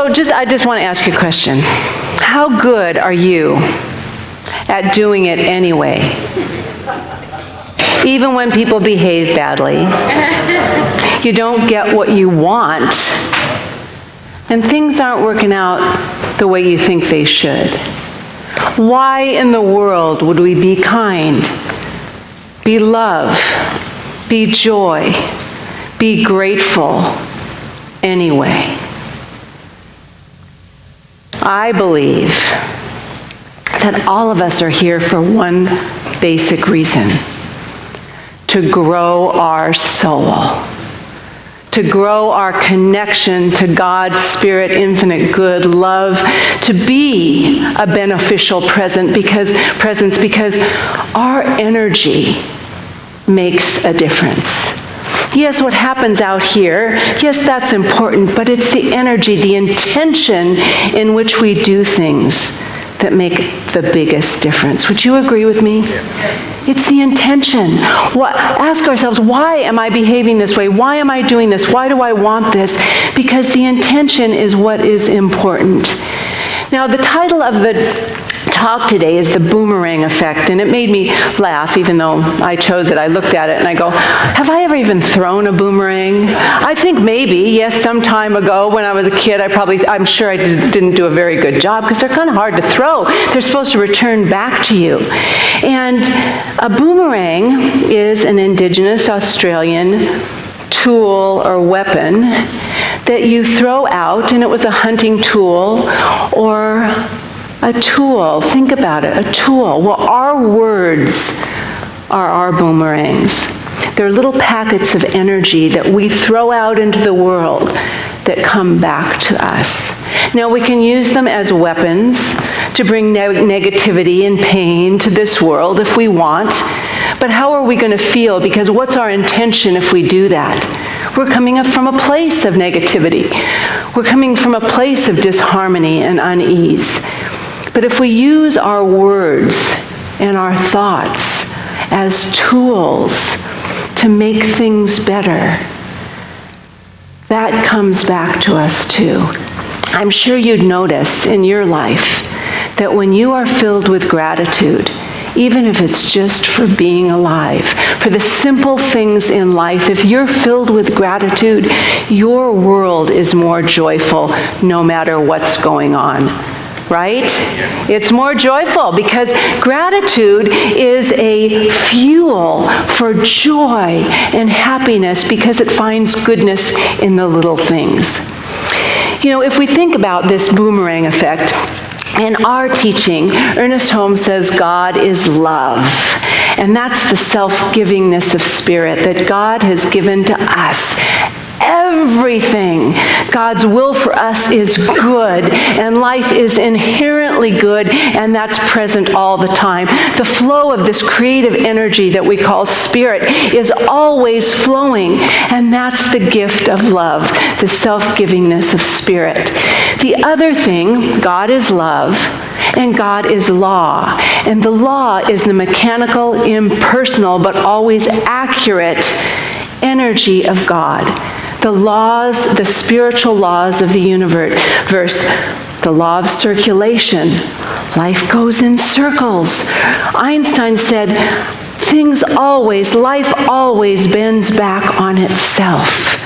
I just want to ask you a question. How good are you at doing it anyway? Even when people behave badly, you don't get what you want, and things aren't working out the way you think they should. Why in the world would we be kind, be love, be joy, be grateful anyway? I believe that all of us are here for one basic reason: to grow our soul, to grow our connection to God's Spirit, infinite good, love, to be a beneficial presence because our energy makes a difference. Yes, what happens out here, yes, that's important, but it's the energy, the intention in which we do things that make the biggest difference. Would you agree with me? It's the intention. Ask ourselves, why am I behaving this way? Why am I doing this? Why do I want this? Because the intention is what is important. Now, the title of the talk today is the Boomerang effect, and it made me laugh. Even though I chose it, I looked at it and I go, have I ever even thrown a boomerang? I think maybe, yes, some time ago when I was a kid, I'm sure I didn't do a very good job, because they're kind of hard to throw. They're supposed to return back to you. And a boomerang is an indigenous Australian tool or weapon that you throw out, and it was a hunting tool or a tool. Think about it, a tool. Well, our words are our boomerangs. They're little packets of energy that we throw out into the world that come back to us. Now, we can use them as weapons to bring negativity and pain to this world if we want, but how are we going to feel? Because what's our intention if we do that? We're coming up from a place of negativity. We're coming from a place of disharmony and unease. But if we use our words and our thoughts as tools to make things better, that comes back to us too. I'm sure you'd notice in your life that when you are filled with gratitude, even if it's just for being alive, for the simple things in life, if you're filled with gratitude, your world is more joyful no matter what's going on. Right? It's more joyful because gratitude is a fuel for joy and happiness because it finds goodness in the little things. You know, if we think about this boomerang effect, in our teaching, Ernest Holmes says God is love. And that's the self-givingness of spirit that God has given to us. Everything. God's will for us is good, and life is inherently good, and that's present all the time. The flow of this creative energy that we call spirit is always flowing, and that's the gift of love, the self-givingness of spirit. The other thing, God is love, and God is law. And the law is the mechanical, impersonal, but always accurate energy of God. The laws, the spiritual laws of the universe, the law of circulation. Life goes in circles. Einstein said, life always bends back on itself.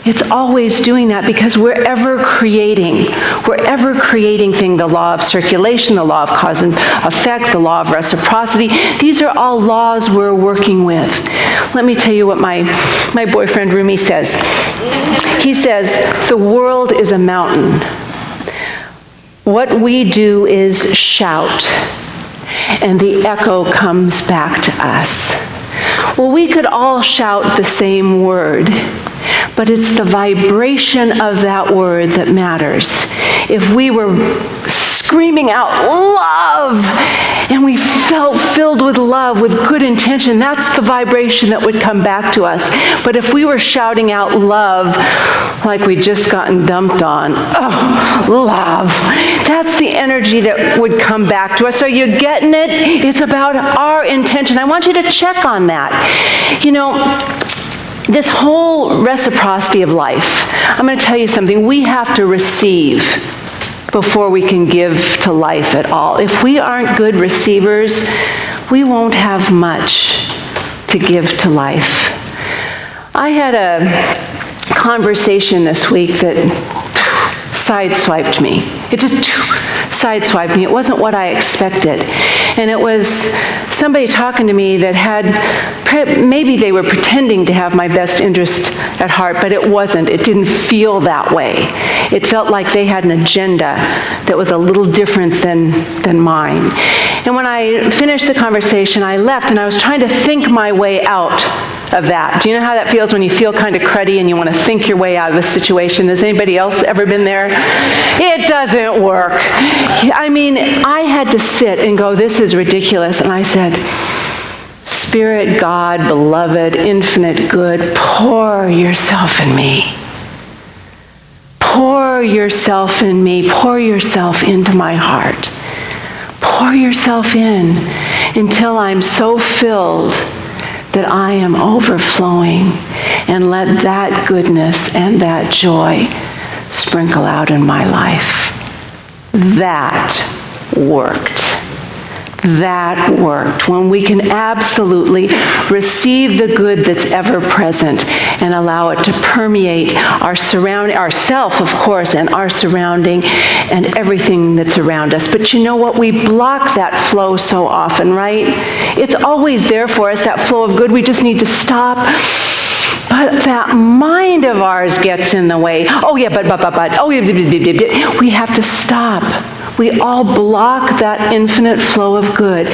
It's always doing that because we're ever creating things, the law of circulation, the law of cause and effect, the law of reciprocity. These are all laws we're working with. Let me tell you what my boyfriend Rumi says. He says, the world is a mountain. What we do is shout, and the echo comes back to us. Well, we could all shout the same word, but it's the vibration of that word that matters. If we were screaming out love, and we felt filled with love, with good intention, that's the vibration that would come back to us. But if we were shouting out love like we'd just gotten dumped on, love, that's the energy that would come back to us. Are you getting it? It's about our intention. I want you to check on that. You know, this whole reciprocity of life, I'm going to tell you something. We have to receive before we can give to life at all. If we aren't good receivers, we won't have much to give to life. I had a conversation this week that sideswiped me. It just sideswiped me. It wasn't what I expected. And it was somebody talking to me that had, maybe they were pretending to have my best interest at heart, but it wasn't. It didn't feel that way. It felt like they had an agenda that was a little different than mine. And when I finished the conversation, I left, and I was trying to think my way out of that. Do you know how that feels when you feel kind of cruddy and you want to think your way out of a situation? Has anybody else ever been there? It doesn't work. I mean, I had to sit and go, this is ridiculous. And I said, Spirit, God, beloved, infinite good, pour yourself in me. Pour yourself in me. Pour yourself into my heart. Pour yourself in until I'm so filled that I am overflowing, and let that goodness and that joy sprinkle out in my life. That worked. That worked. When we can absolutely receive the good that's ever present and allow it to permeate our surrounding, ourself, of course, and our surrounding and everything that's around us. But you know what? We block that flow so often, right? It's always there for us, that flow of good. We just need to stop. But that mind of ours gets in the way. Oh yeah, but, oh yeah, we have to stop. We all block that infinite flow of good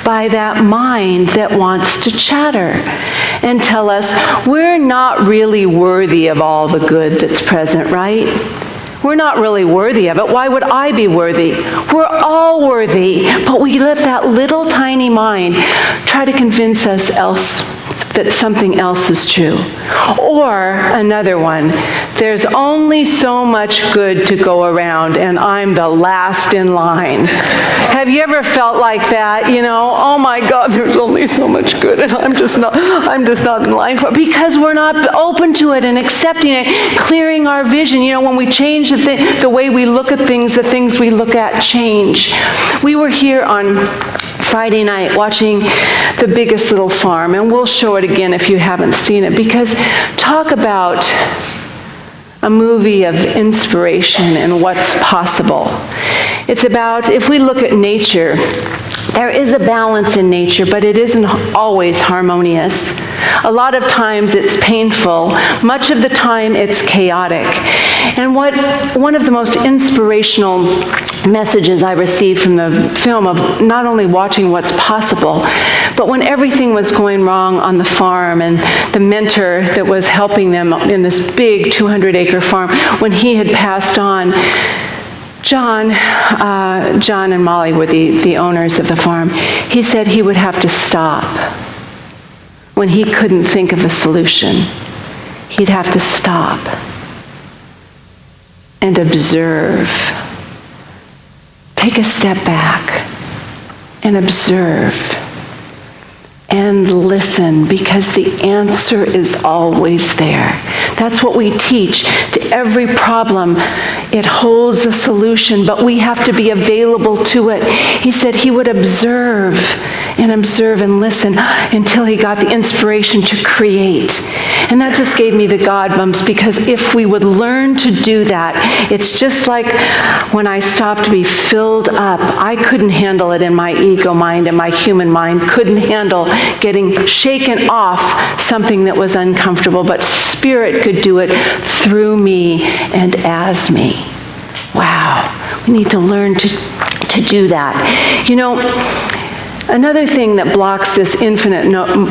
by that mind that wants to chatter and tell us we're not really worthy of all the good that's present, right? We're not really worthy of it. Why would I be worthy? We're all worthy, but we let that little tiny mind try to convince us that something else is true. Or another one, there's only so much good to go around and I'm the last in line. Have you ever felt like that? You know, oh my God, there's only so much good and I'm just not in line for it, because we're not open to it and accepting it, clearing our vision. You know, when we change the way we look at things, the things we look at change. We were here on Friday night watching The Biggest Little Farm, and we'll show it again if you haven't seen it, because talk about a movie of inspiration and what's possible. It's about, if we look at nature, there is a balance in nature, but it isn't always harmonious. A lot of times it's painful. Much of the time it's chaotic. And one of the most inspirational messages I received from the film of not only watching what's possible, but when everything was going wrong on the farm and the mentor that was helping them in this big 200-acre farm, when he had passed on, John and Molly were the owners of the farm. He said he would have to stop when he couldn't think of a solution. He'd have to stop and observe. Take a step back and observe and listen, because the answer is always there. That's what we teach. To every problem, it holds a solution, but we have to be available to it. He said he would observe and listen until he got the inspiration to create. And that just gave me the God bumps, because if we would learn to do that, it's just like when I stopped to be filled up. I couldn't handle it in my ego mind, and my human mind couldn't handle getting shaken off something that was uncomfortable, but Spirit could do it through me and as me. Wow, we need to learn to do that. You know, another thing that blocks this infinite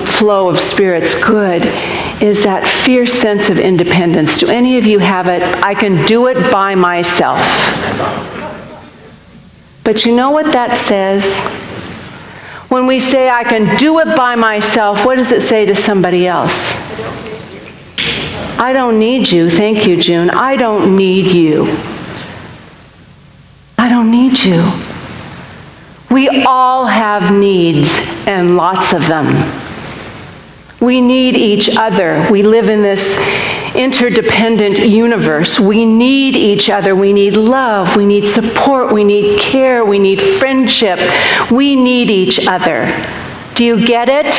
flow of Spirit's good is that fierce sense of independence. Do any of you have it? I can do it by myself. But you know what that says? When we say, I can do it by myself, what does it say to somebody else? I don't need you. Thank you, June. I don't need you. I don't need you. We all have needs, and lots of them. We need each other. We live in this interdependent universe. We need each other. We need love. We need support. We need care. We need friendship. We need each other. Do you get it?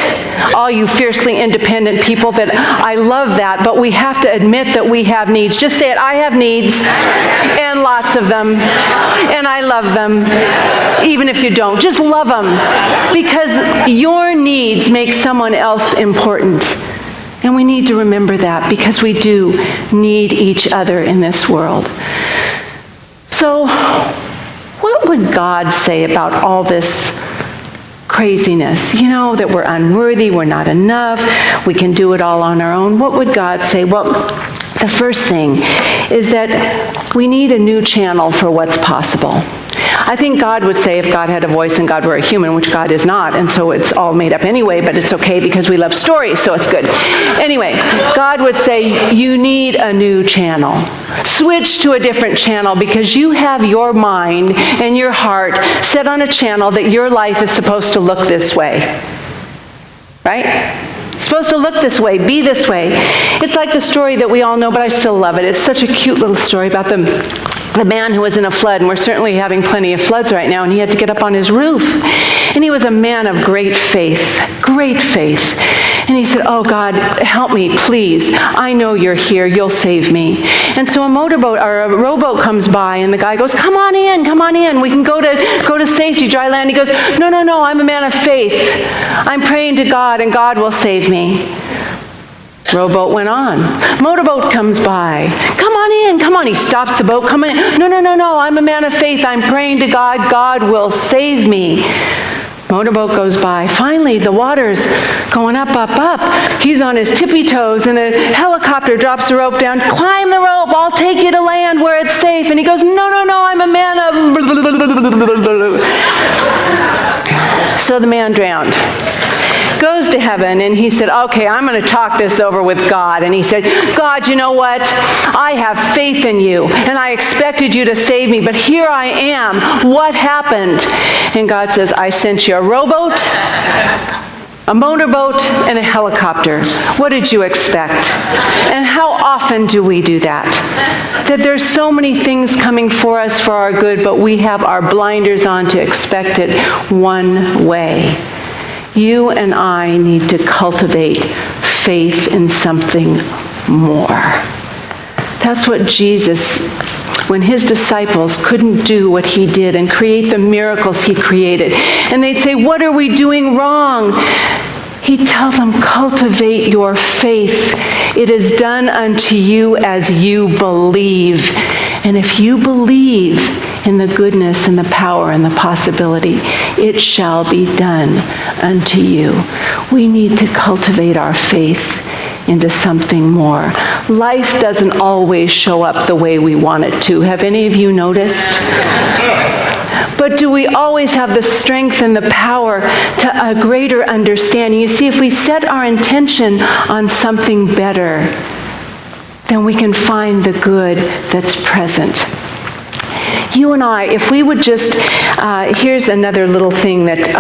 All you fiercely independent people, that I love that, but we have to admit that we have needs. Just say it, I have needs, and lots of them, and I love them. Even if you don't, just love them, because your needs make someone else important. And we need to remember that, because we do need each other in this world. So, what would God say about all this craziness? You know, that we're unworthy, we're not enough, we can do it all on our own. What would God say? Well, the first thing is that we need a new channel for what's possible. I think God would say, if God had a voice and God were a human, which God is not, and so it's all made up anyway, but it's okay because we love stories, so it's good. Anyway, God would say, you need a new channel. Switch to a different channel, because you have your mind and your heart set on a channel that your life is supposed to look this way. Right? It's supposed to look this way, be this way. It's like the story that we all know, but I still love it. It's such a cute little story about the man who was in a flood, and we're certainly having plenty of floods right now, and he had to get up on his roof. And he was a man of great faith, great faith. And he said, oh God, help me, please. I know you're here, you'll save me. And so a motorboat or a rowboat comes by, and the guy goes, come on in, we can go to safety, dry land. He goes, no, I'm a man of faith. I'm praying to God, and God will save me. Rowboat went on. Motorboat comes by. Come on. He stops the boat. Come on in. No, I'm a man of faith. I'm praying to God. God will save me. Motorboat goes by. Finally, the water's going up. He's on his tippy toes, and a helicopter drops the rope down. Climb the rope. I'll take you to land where it's safe. And he goes, no, I'm a man of... So the man drowned. Goes to heaven, and he said, okay, I'm going to talk this over with God. And he said, God, you know what? I have faith in you, and I expected you to save me, but here I am. What happened? And God says, I sent you a rowboat, a motorboat, and a helicopter. What did you expect? And how often do we do that? That there's so many things coming for us for our good, but we have our blinders on to expect it one way. You and I need to cultivate faith in something more. That's what Jesus, when his disciples couldn't do what he did and create the miracles he created, and they'd say, what are we doing wrong? He'd tell them, cultivate your faith. It is done unto you as you believe. And if you believe in the goodness and the power and the possibility, it shall be done unto you. We need to cultivate our faith into something more. Life doesn't always show up the way we want it to. Have any of you noticed? But do we always have the strength and the power to a greater understanding? You see, if we set our intention on something better, then we can find the good that's present. You and I, if we would just, here's another little thing that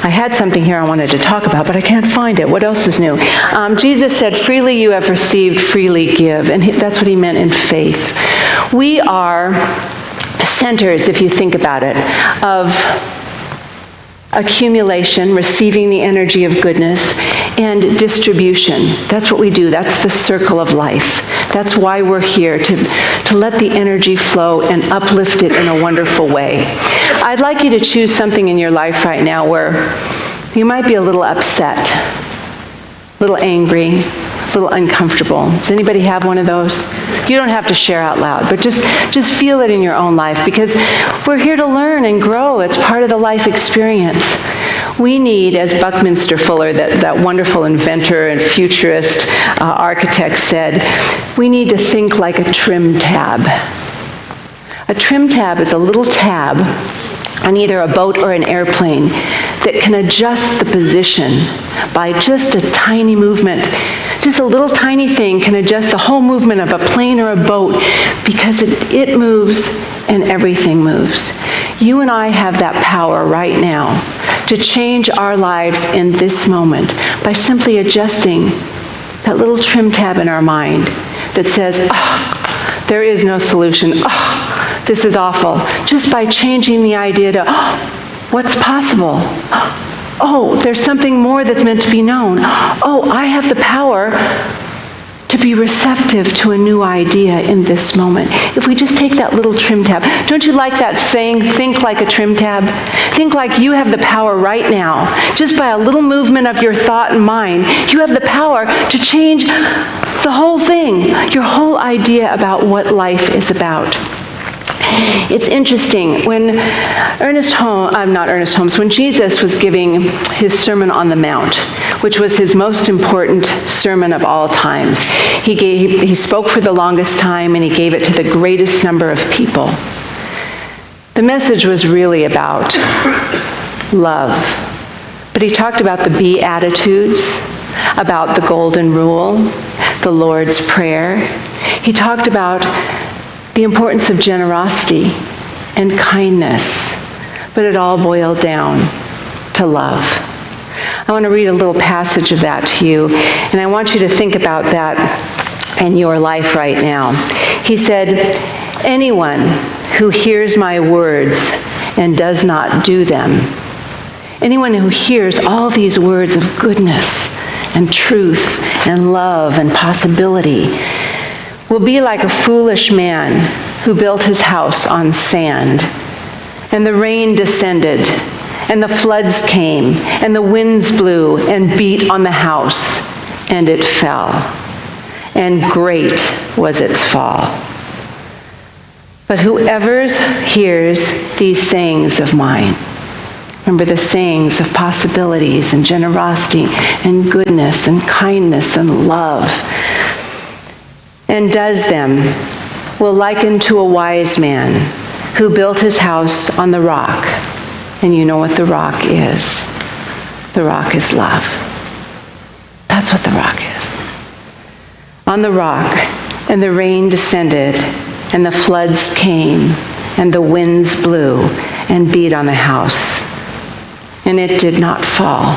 I had something here I wanted to talk about, but I can't find it. What else is new? Jesus said, freely you have received, freely give. And that's what he meant in faith. We are centers, if you think about it, of accumulation, receiving the energy of goodness, and distribution. That's what we do. That's the circle of life. That's why we're here, to let the energy flow and uplift it in a wonderful way. I'd like you to choose something in your life right now where you might be a little upset, a little angry, a little uncomfortable. Does anybody have one of those? You don't have to share out loud, but just feel it in your own life, because we're here to learn and grow. It's part of the life experience. We need, as Buckminster Fuller, that wonderful inventor and futurist architect said, we need to think like a trim tab. A trim tab is a little tab on either a boat or an airplane that can adjust the position by just a tiny movement. Just a little tiny thing can adjust the whole movement of a plane or a boat, because it moves and everything moves. You and I have that power right now to change our lives in this moment by simply adjusting that little trim tab in our mind that says, there is no solution. This is awful. Just by changing the idea to, what's possible? There's something more that's meant to be known. I have the power to be receptive to a new idea in this moment. If we just take that little trim tab. Don't you like that saying, think like a trim tab? Think like you have the power right now. Just by a little movement of your thought and mind, you have the power to change the whole thing, your whole idea about what life is about. It's interesting, when when Jesus was giving his Sermon on the Mount, which was his most important sermon of all times, he spoke for the longest time, and he gave it to the greatest number of people. The message was really about love. But he talked about the Beatitudes, about the Golden Rule, the Lord's Prayer. He talked about the importance of generosity and kindness, but it all boiled down to love. I want to read a little passage of that to you, and I want you to think about that in your life right now. He said, anyone who hears my words and does not do them, anyone who hears all these words of goodness and truth and love and possibility will be like a foolish man who built his house on sand. And the rain descended, and the floods came, and the winds blew and beat on the house, and it fell. And great was its fall. But whoever hears these sayings of mine, remember the sayings of possibilities and generosity and goodness and kindness and love, and does them, will liken to a wise man who built his house on the rock. And you know what the rock is. The rock is love. That's what the rock is. On the rock, and the rain descended, and the floods came, and the winds blew and beat on the house. And it did not fall,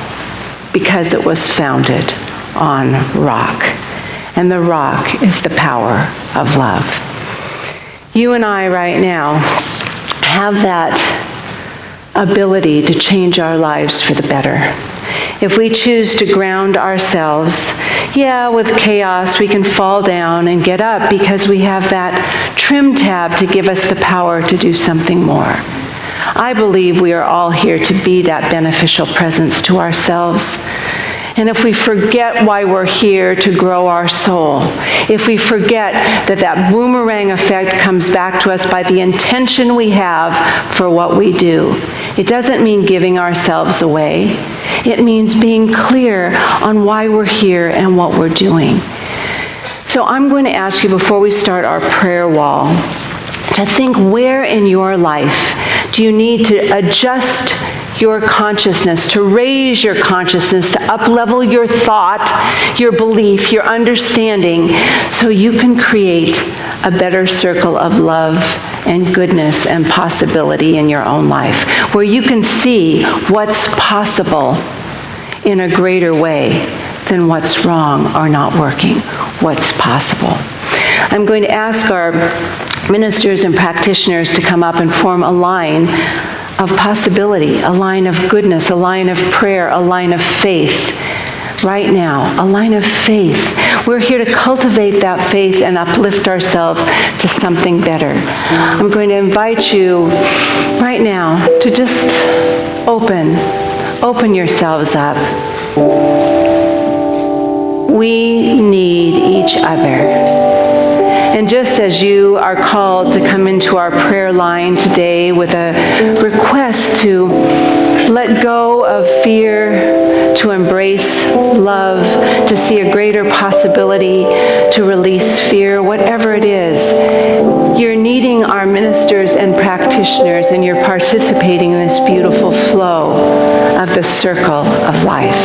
because it was founded on rock. And the rock is the power of love. You and I right now have that ability to change our lives for the better. If we choose to ground ourselves, with chaos we can fall down and get up because we have that trim tab to give us the power to do something more. I believe we are all here to be that beneficial presence to ourselves. And if we forget why we're here to grow our soul, if we forget that boomerang effect comes back to us by the intention we have for what we do, it doesn't mean giving ourselves away. It means being clear on why we're here and what we're doing. So I'm going to ask you, before we start our prayer wall, to think, where in your life do you need to adjust your consciousness, to raise your consciousness, to up-level your thought, your belief, your understanding, so you can create a better circle of love and goodness and possibility in your own life, where you can see what's possible in a greater way than what's wrong or not working, what's possible. I'm going to ask our ministers and practitioners to come up and form a line of possibility, a line of goodness, a line of prayer, a line of faith. Right now, a line of faith. We're here to cultivate that faith and uplift ourselves to something better. I'm going to invite you right now to just open yourselves up. We need each other. And just as you are called to come into our prayer line today with a request to let go of fear, to embrace love, to see a greater possibility, to release fear, whatever it is, you're needing our ministers and practitioners, and you're participating in this beautiful flow of the circle of life.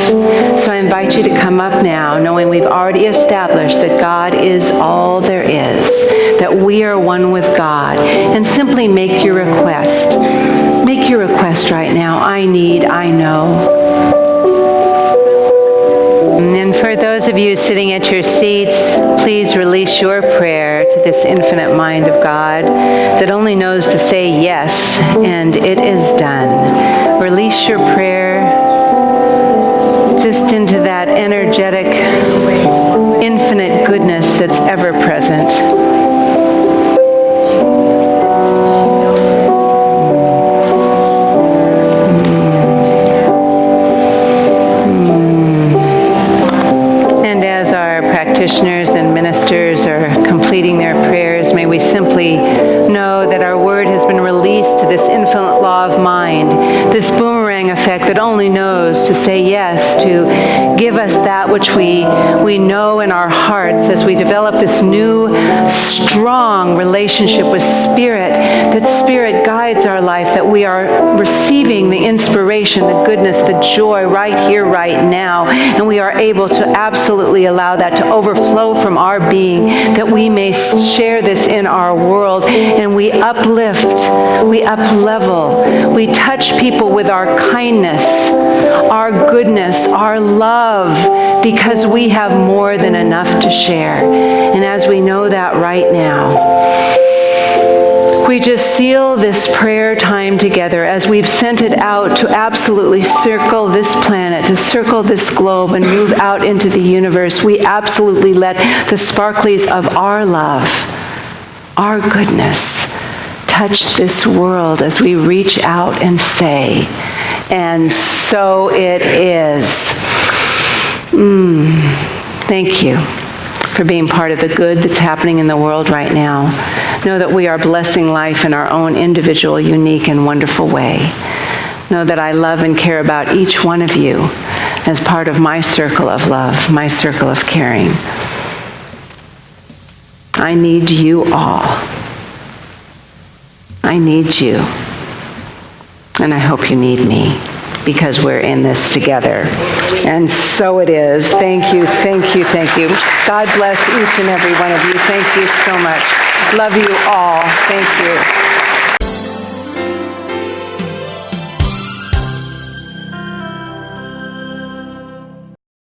So I invite you to come up now, knowing we've already established that God is all there is, that we are one with God, and simply make your request. Make your request right now. I know. And for those of you sitting at your seats, please release your prayer to this infinite mind of God that only knows to say yes, and it is done. Release your prayer just into that energetic, infinite goodness that's ever present. Practitioners and ministers are completing their prayers, may we simply know that our word has been released to this infinite law of mind, this boomerang effect that only knows to say yes, to give us that which we know in our hearts as we develop this new, strong relationship with Spirit, that Spirit guides our life, that we are receiving the inspiration, the goodness, the joy right here, right now, and we are able to absolutely allow that to overflow from our being, that we may share this in our world, and we uplift, we up-level, we touch people with our kindness, our goodness, our love, because we have more than enough to share. And as we know that right now, we just seal this prayer time together as we've sent it out to absolutely circle this planet, to circle this globe and move out into the universe. We absolutely let the sparklies of our love, our goodness, touch this world as we reach out and say, and so it is. Thank you for being part of the good that's happening in the world right now. Know that we are blessing life in our own individual, unique, and wonderful way. Know that I love and care about each one of you as part of my circle of love, my circle of caring. I need you all. I need you. And I hope you need me, because we're in this together. And so it is. Thank you, thank you, thank you. God bless each and every one of you. Thank you so much. Love you all. Thank you.